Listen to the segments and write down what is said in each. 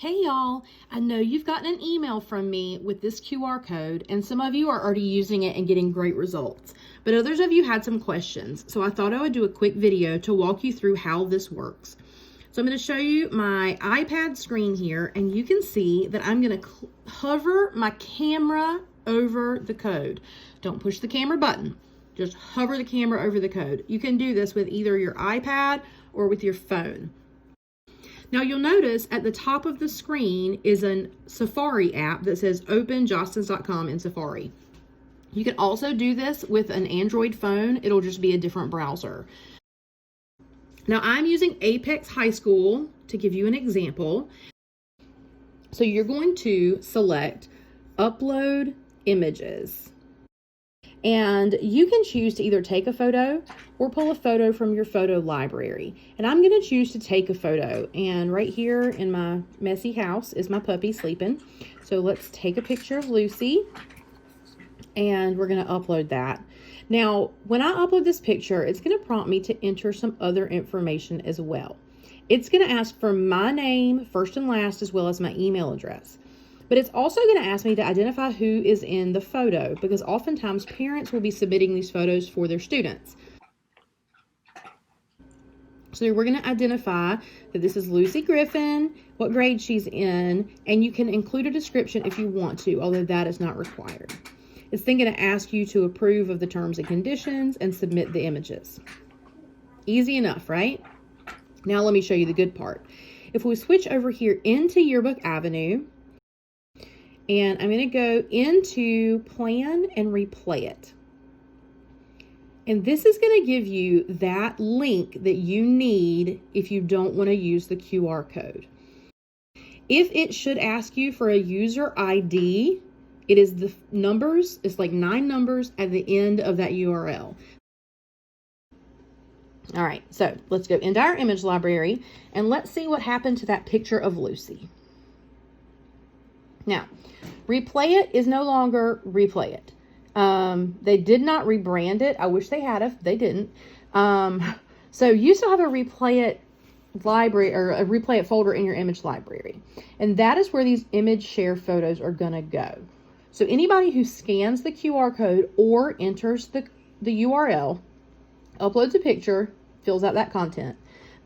Hey y'all, I know you've gotten an email from me with this QR code and some of you are already using it and getting great results, but others of you had some questions. So I thought I would do a quick video to walk you through how this works. So I'm going to show you my iPad screen here and you can see that I'm going to hover my camera over the code. Don't push the camera button, just hover the camera over the code. You can do this with either your iPad or with your phone. Now you'll notice at the top of the screen is a Safari app that says open jostens.com in Safari. You can also do this with an Android phone. It'll just be a different browser. Now I'm using Apex High School to give you an example. So you're going to select upload images. And you can choose to either take a photo or pull a photo from your photo library. And I'm going to choose to take a photo. And right here in my messy house is my puppy sleeping. So let's take a picture of Lucy and we're going to upload that. Now, when I upload this picture, it's going to prompt me to enter some other information as well. It's going to ask for my name, first and last, as well as my email address. But it's also going to ask me to identify who is in the photo because oftentimes parents will be submitting these photos for their students. So we're going to identify that this is Lucy Griffin, what grade she's in, and you can include a description if you want to, although that is not required. It's then going to ask you to approve of the terms and conditions and submit the images. Easy enough, right? Now let me show you the good part. If we switch over here into Yearbook Avenue, and I'm going to go into plan and replay it. And this is going to give you that link that you need if you don't want to use the QR code. If it should ask you for a user ID, it is the numbers, it's like 9 numbers at the end of that URL. All right, so let's go into our image library and let's see what happened to that picture of Lucy. Now, replayIt is no longer replayIt. They did not rebrand it. I wish they had if they didn't. So you still have a replayIt library or a replayIt folder in your image library. And that is where these image share photos are going to go. So anybody who scans the QR code or enters the URL, uploads a picture, fills out that content,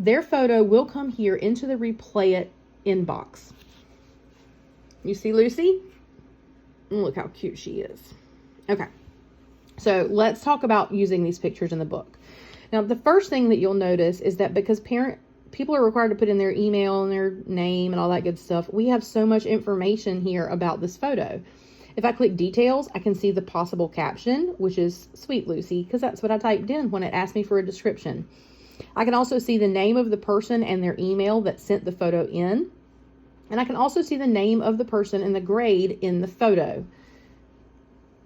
their photo will come here into the replayIt inbox. You see Lucy? Look how cute she is. Okay, so let's talk about using these pictures in the book. Now, the first thing that you'll notice is that because people are required to put in their email and their name and all that good stuff, we have so much information here about this photo. If I click details, I can see the possible caption, which is Sweet Lucy, because that's what I typed in when it asked me for a description. I can also see the name of the person and their email that sent the photo in. And I can also see the name of the person and the grade in the photo.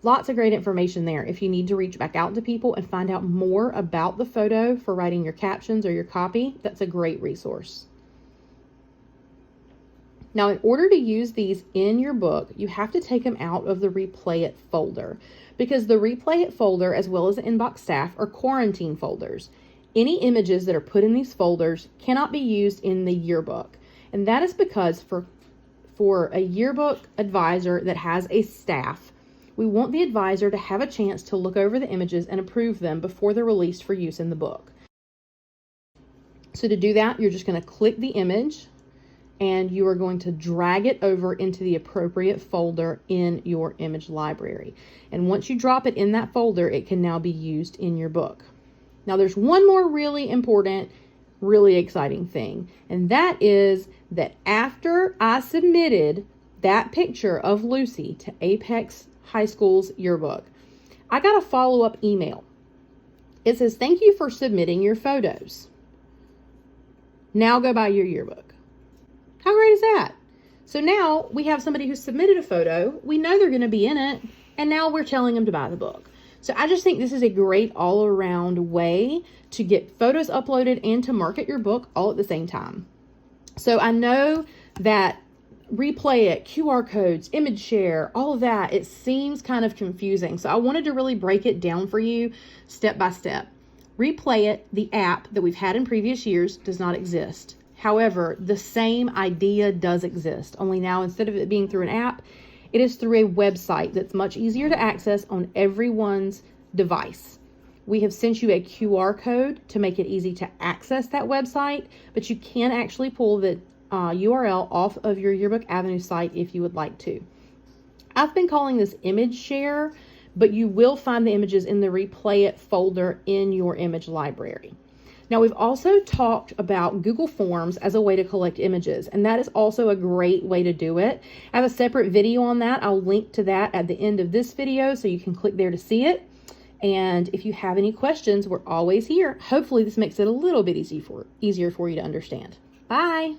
Lots of great information there if you need to reach back out to people and find out more about the photo for writing your captions or your copy. That's a great resource. Now, in order to use these in your book, you have to take them out of the replayIt folder because the replayIt folder, as well as the inbox staff, are quarantine folders. Any images that are put in these folders cannot be used in the yearbook. And that is because for a yearbook advisor that has a staff, we want the advisor to have a chance to look over the images and approve them before they're released for use in the book. So to do that, you're just going to click the image and you are going to drag it over into the appropriate folder in your image library. And once you drop it in that folder, it can now be used in your book. Now there's one more really important, really exciting thing, and that is that after I submitted that picture of Lucy to Apex High School's yearbook, I got a follow-up email. It says, "Thank you for submitting your photos. Now go buy your yearbook." How great is that? So now we have somebody who submitted a photo, we know they're going to be in it, and now we're telling them to buy the book. So I just think this is a great all-around way to get photos uploaded and to market your book all at the same time. So I know that replayIt, QR codes, image share, all of that, it seems kind of confusing. So I wanted to really break it down for you step by step. replayIt, the app that we've had in previous years, does not exist. However, the same idea does exist, only now instead of it being through an app, it is through a website that's much easier to access on everyone's device. We have sent you a QR code to make it easy to access that website, but you can actually pull the URL off of your Yearbook Avenue site if you would like to. I've been calling this image share, but you will find the images in the replayIt folder in your image library. Now, we've also talked about Google Forms as a way to collect images, and that is also a great way to do it. I have a separate video on that. I'll link to that at the end of this video so you can click there to see it. And if you have any questions, we're always here. Hopefully this makes it a little bit easier for you to understand. Bye.